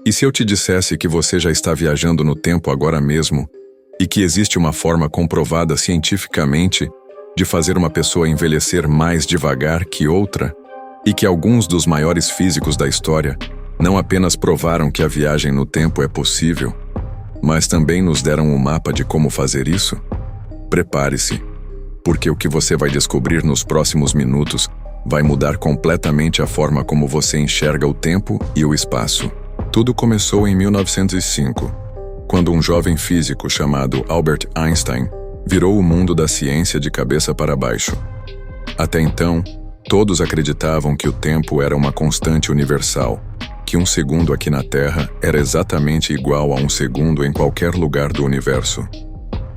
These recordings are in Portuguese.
E se eu te dissesse que você já está viajando no tempo agora mesmo e que existe uma forma comprovada cientificamente de fazer uma pessoa envelhecer mais devagar que outra e que alguns dos maiores físicos da história não apenas provaram que a viagem no tempo é possível, mas também nos deram um mapa de como fazer isso? Prepare-se, porque o que você vai descobrir nos próximos minutos vai mudar completamente a forma como você enxerga o tempo e o espaço. Tudo começou em 1905, quando um jovem físico chamado Albert Einstein virou o mundo da ciência de cabeça para baixo. Até então, todos acreditavam que o tempo era uma constante universal, que um segundo aqui na Terra era exatamente igual a um segundo em qualquer lugar do universo.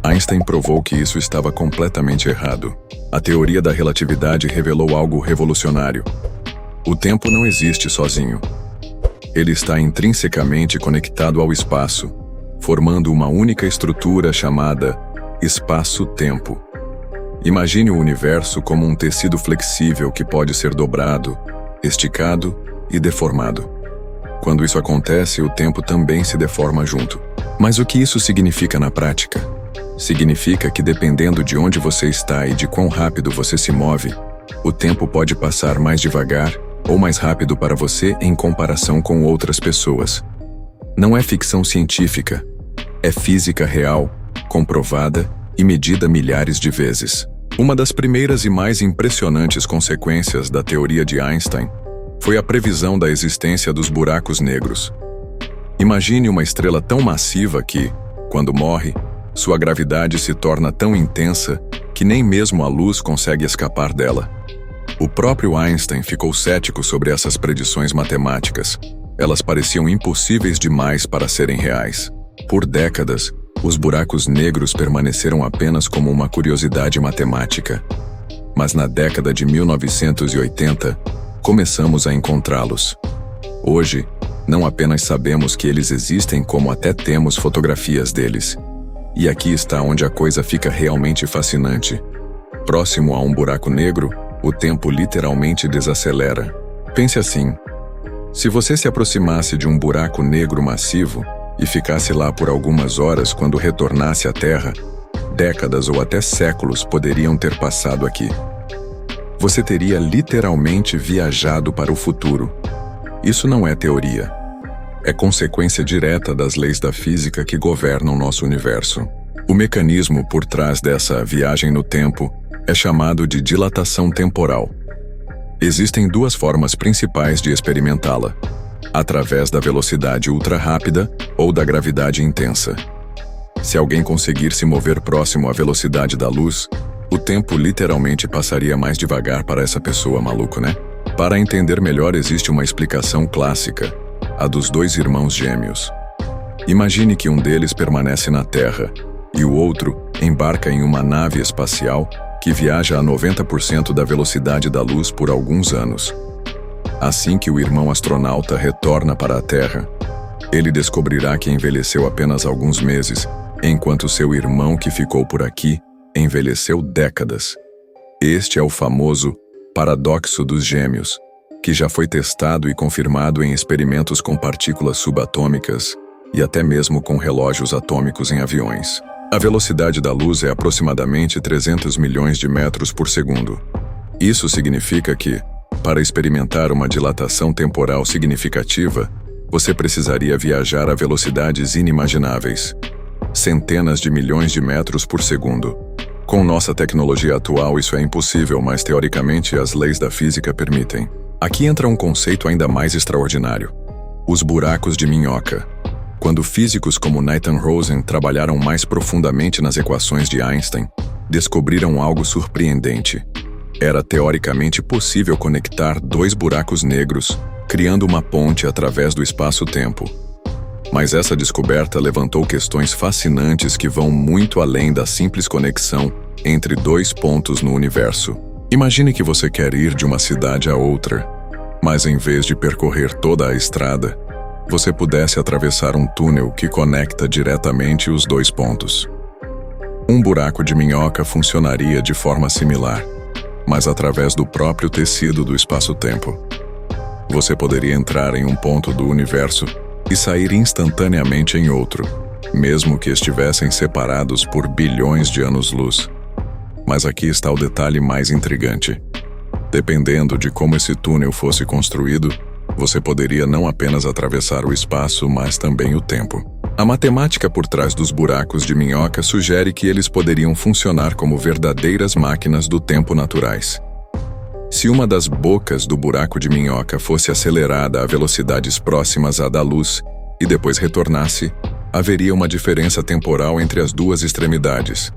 Einstein provou que isso estava completamente errado. A teoria da relatividade revelou algo revolucionário. O tempo não existe sozinho. Ele está intrinsecamente conectado ao espaço, formando uma única estrutura chamada espaço-tempo. Imagine o universo como um tecido flexível que pode ser dobrado, esticado e deformado. Quando isso acontece, o tempo também se deforma junto. Mas o que isso significa na prática? Significa que dependendo de onde você está e de quão rápido você se move, o tempo pode passar mais devagar ou mais rápido para você em comparação com outras pessoas. Não é ficção científica, é física real, comprovada e medida milhares de vezes. Uma das primeiras e mais impressionantes consequências da teoria de Einstein foi a previsão da existência dos buracos negros. Imagine uma estrela tão massiva que, quando morre, sua gravidade se torna tão intensa que nem mesmo a luz consegue escapar dela. O próprio Einstein ficou cético sobre essas predições matemáticas. Elas pareciam impossíveis demais para serem reais. Por décadas, os buracos negros permaneceram apenas como uma curiosidade matemática. Mas na década de 1980, começamos a encontrá-los. Hoje, não apenas sabemos que eles existem, como até temos fotografias deles. E aqui está onde a coisa fica realmente fascinante. Próximo a um buraco negro, o tempo literalmente desacelera. Pense assim: se você se aproximasse de um buraco negro massivo e ficasse lá por algumas horas quando retornasse à Terra, décadas ou até séculos poderiam ter passado aqui. Você teria literalmente viajado para o futuro. Isso não é teoria. É consequência direta das leis da física que governam nosso universo. O mecanismo por trás dessa viagem no tempo é chamado de dilatação temporal. Existem duas formas principais de experimentá-la: através da velocidade ultra-rápida ou da gravidade intensa. Se alguém conseguir se mover próximo à velocidade da luz, o tempo literalmente passaria mais devagar para essa pessoa, maluco, né? Para entender melhor, existe uma explicação clássica, a dos dois irmãos gêmeos. Imagine que um deles permanece na Terra e o outro embarca em uma nave espacial que viaja a 90% da velocidade da luz por alguns anos. Assim que o irmão astronauta retorna para a Terra, ele descobrirá que envelheceu apenas alguns meses, enquanto seu irmão que ficou por aqui envelheceu décadas. Este é o famoso paradoxo dos gêmeos, que já foi testado e confirmado em experimentos com partículas subatômicas e até mesmo com relógios atômicos em aviões. A velocidade da luz é aproximadamente 300 milhões de metros por segundo. Isso significa que, para experimentar uma dilatação temporal significativa, você precisaria viajar a velocidades inimagináveis, centenas de milhões de metros por segundo. Com nossa tecnologia atual, isso é impossível, mas teoricamente as leis da física permitem. Aqui entra um conceito ainda mais extraordinário: os buracos de minhoca. Quando físicos como Nathan Rosen trabalharam mais profundamente nas equações de Einstein, descobriram algo surpreendente. Era teoricamente possível conectar dois buracos negros, criando uma ponte através do espaço-tempo. Mas essa descoberta levantou questões fascinantes que vão muito além da simples conexão entre dois pontos no universo. Imagine que você quer ir de uma cidade a outra, mas em vez de percorrer toda a estrada, você pudesse atravessar um túnel que conecta diretamente os dois pontos. Um buraco de minhoca funcionaria de forma similar, mas através do próprio tecido do espaço-tempo. Você poderia entrar em um ponto do universo e sair instantaneamente em outro, mesmo que estivessem separados por bilhões de anos-luz. Mas aqui está o detalhe mais intrigante. Dependendo de como esse túnel fosse construído, você poderia não apenas atravessar o espaço, mas também o tempo. A matemática por trás dos buracos de minhoca sugere que eles poderiam funcionar como verdadeiras máquinas do tempo naturais. Se uma das bocas do buraco de minhoca fosse acelerada a velocidades próximas à da luz e depois retornasse, haveria uma diferença temporal entre as duas extremidades.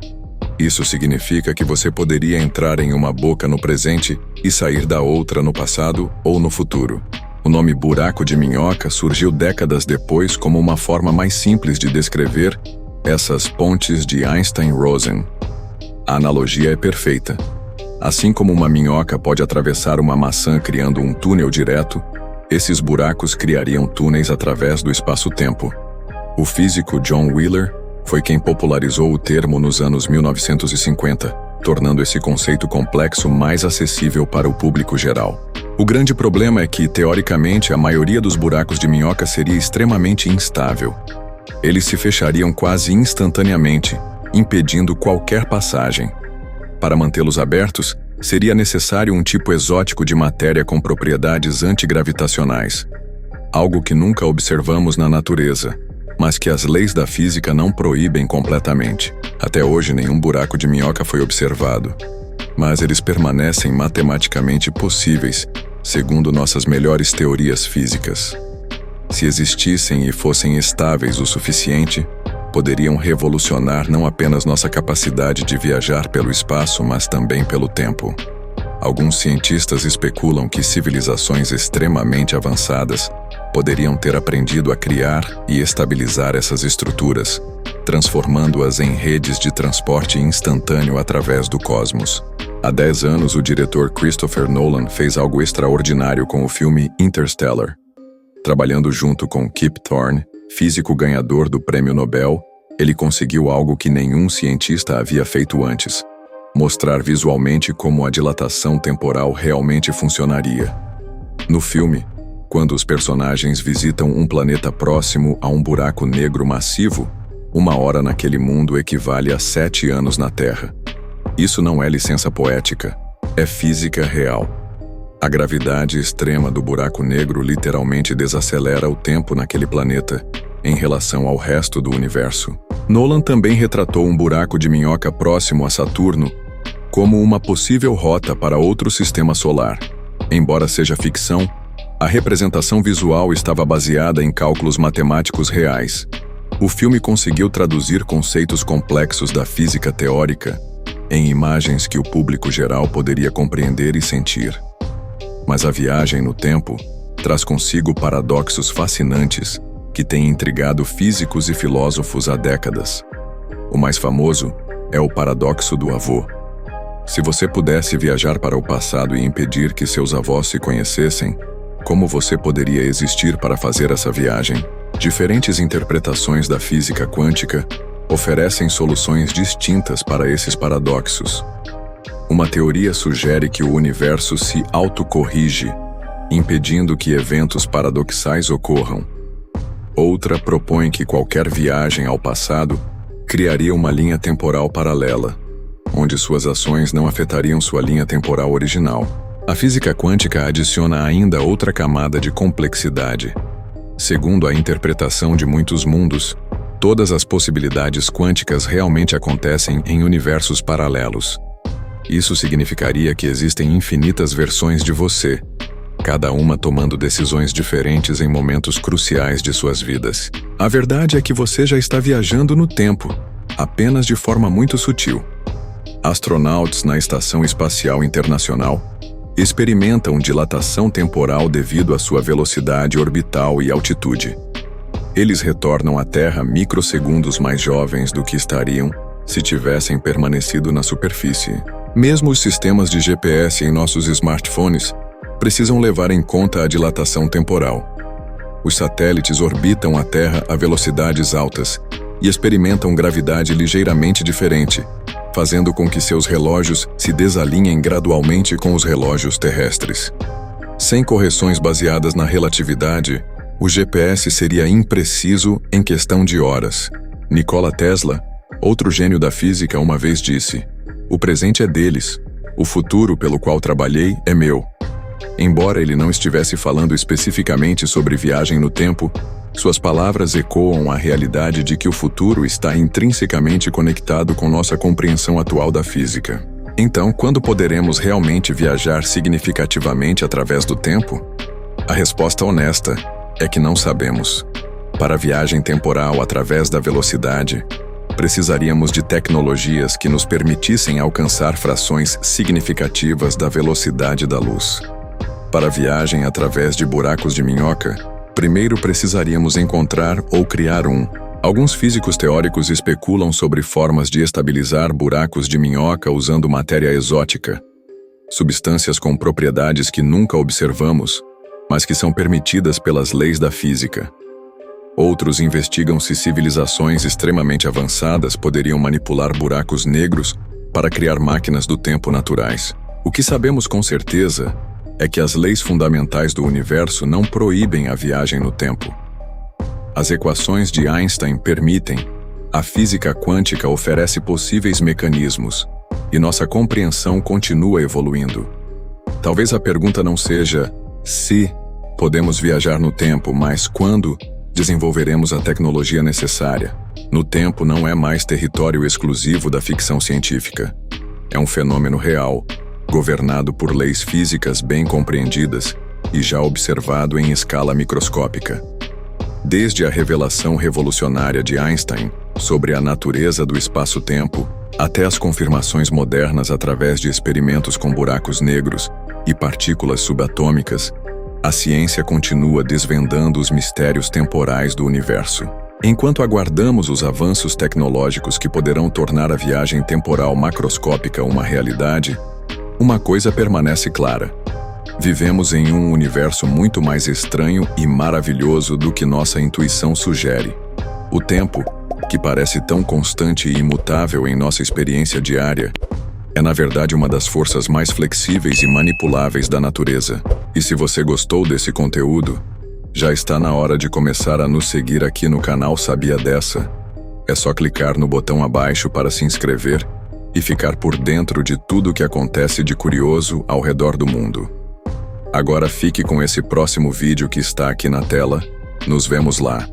Isso significa que você poderia entrar em uma boca no presente e sair da outra no passado ou no futuro. O nome buraco de minhoca surgiu décadas depois como uma forma mais simples de descrever essas pontes de Einstein-Rosen. A analogia é perfeita. Assim como uma minhoca pode atravessar uma maçã criando um túnel direto, esses buracos criariam túneis através do espaço-tempo. O físico John Wheeler foi quem popularizou o termo nos anos 1950, tornando esse conceito complexo mais acessível para o público geral. O grande problema é que, teoricamente, a maioria dos buracos de minhoca seria extremamente instável. Eles se fechariam quase instantaneamente, impedindo qualquer passagem. Para mantê-los abertos, seria necessário um tipo exótico de matéria com propriedades antigravitacionais, algo que nunca observamos na natureza, mas que as leis da física não proíbem completamente. Até hoje, nenhum buraco de minhoca foi observado, mas eles permanecem matematicamente possíveis, segundo nossas melhores teorias físicas. Se existissem e fossem estáveis o suficiente, poderiam revolucionar não apenas nossa capacidade de viajar pelo espaço, mas também pelo tempo. Alguns cientistas especulam que civilizações extremamente avançadas poderiam ter aprendido a criar e estabilizar essas estruturas, transformando-as em redes de transporte instantâneo através do cosmos. Há 10 anos, o diretor Christopher Nolan fez algo extraordinário com o filme Interstellar. Trabalhando junto com Kip Thorne, físico ganhador do Prêmio Nobel, ele conseguiu algo que nenhum cientista havia feito antes: mostrar visualmente como a dilatação temporal realmente funcionaria. No filme, quando os personagens visitam um planeta próximo a um buraco negro massivo, 1 hora naquele mundo equivale a 7 anos na Terra. Isso não é licença poética, é física real. A gravidade extrema do buraco negro literalmente desacelera o tempo naquele planeta, em relação ao resto do universo. Nolan também retratou um buraco de minhoca próximo a Saturno como uma possível rota para outro sistema solar. Embora seja ficção, a representação visual estava baseada em cálculos matemáticos reais. O filme conseguiu traduzir conceitos complexos da física teórica em imagens que o público geral poderia compreender e sentir. Mas a viagem no tempo traz consigo paradoxos fascinantes que têm intrigado físicos e filósofos há décadas. O mais famoso é o paradoxo do avô. Se você pudesse viajar para o passado e impedir que seus avós se conhecessem, como você poderia existir para fazer essa viagem? Diferentes interpretações da física quântica oferecem soluções distintas para esses paradoxos. Uma teoria sugere que o universo se autocorrige, impedindo que eventos paradoxais ocorram. Outra propõe que qualquer viagem ao passado criaria uma linha temporal paralela, onde suas ações não afetariam sua linha temporal original. A física quântica adiciona ainda outra camada de complexidade. Segundo a interpretação de muitos mundos, todas as possibilidades quânticas realmente acontecem em universos paralelos. Isso significaria que existem infinitas versões de você, cada uma tomando decisões diferentes em momentos cruciais de suas vidas. A verdade é que você já está viajando no tempo, apenas de forma muito sutil. Astronautas na Estação Espacial Internacional experimentam dilatação temporal devido à sua velocidade orbital e altitude. Eles retornam à Terra microsegundos mais jovens do que estariam se tivessem permanecido na superfície. Mesmo os sistemas de GPS em nossos smartphones precisam levar em conta a dilatação temporal. Os satélites orbitam a Terra a velocidades altas e experimentam gravidade ligeiramente diferente, fazendo com que seus relógios se desalinhem gradualmente com os relógios terrestres. Sem correções baseadas na relatividade, O GPS seria impreciso em questão de horas. Nikola Tesla, outro gênio da física, uma vez disse: "O presente é deles, o futuro pelo qual trabalhei é meu." Embora ele não estivesse falando especificamente sobre viagem no tempo, suas palavras ecoam a realidade de que o futuro está intrinsecamente conectado com nossa compreensão atual da física. Então, quando poderemos realmente viajar significativamente através do tempo? A resposta honesta é que não sabemos. Para a viagem temporal através da velocidade, precisaríamos de tecnologias que nos permitissem alcançar frações significativas da velocidade da luz. Para a viagem através de buracos de minhoca, primeiro precisaríamos encontrar ou criar um. Alguns físicos teóricos especulam sobre formas de estabilizar buracos de minhoca usando matéria exótica, substâncias com propriedades que nunca observamos, mas que são permitidas pelas leis da física. Outros investigam se civilizações extremamente avançadas poderiam manipular buracos negros para criar máquinas do tempo naturais. O que sabemos com certeza é que as leis fundamentais do universo não proíbem a viagem no tempo. As equações de Einstein permitem, a física quântica oferece possíveis mecanismos, e nossa compreensão continua evoluindo. Talvez a pergunta não seja se podemos viajar no tempo, mas quando desenvolveremos a tecnologia necessária. No tempo não é mais território exclusivo da ficção científica. É um fenômeno real, governado por leis físicas bem compreendidas e já observado em escala microscópica. Desde a revelação revolucionária de Einstein sobre a natureza do espaço-tempo, até as confirmações modernas através de experimentos com buracos negros e partículas subatômicas, a ciência continua desvendando os mistérios temporais do universo. Enquanto aguardamos os avanços tecnológicos que poderão tornar a viagem temporal macroscópica uma realidade, uma coisa permanece clara: vivemos em um universo muito mais estranho e maravilhoso do que nossa intuição sugere. O tempo, que parece tão constante e imutável em nossa experiência diária, é na verdade uma das forças mais flexíveis e manipuláveis da natureza. E se você gostou desse conteúdo, já está na hora de começar a nos seguir aqui no canal Sabia Dessa? É só clicar no botão abaixo para se inscrever e ficar por dentro de tudo o que acontece de curioso ao redor do mundo. Agora fique com esse próximo vídeo que está aqui na tela. Nos vemos lá.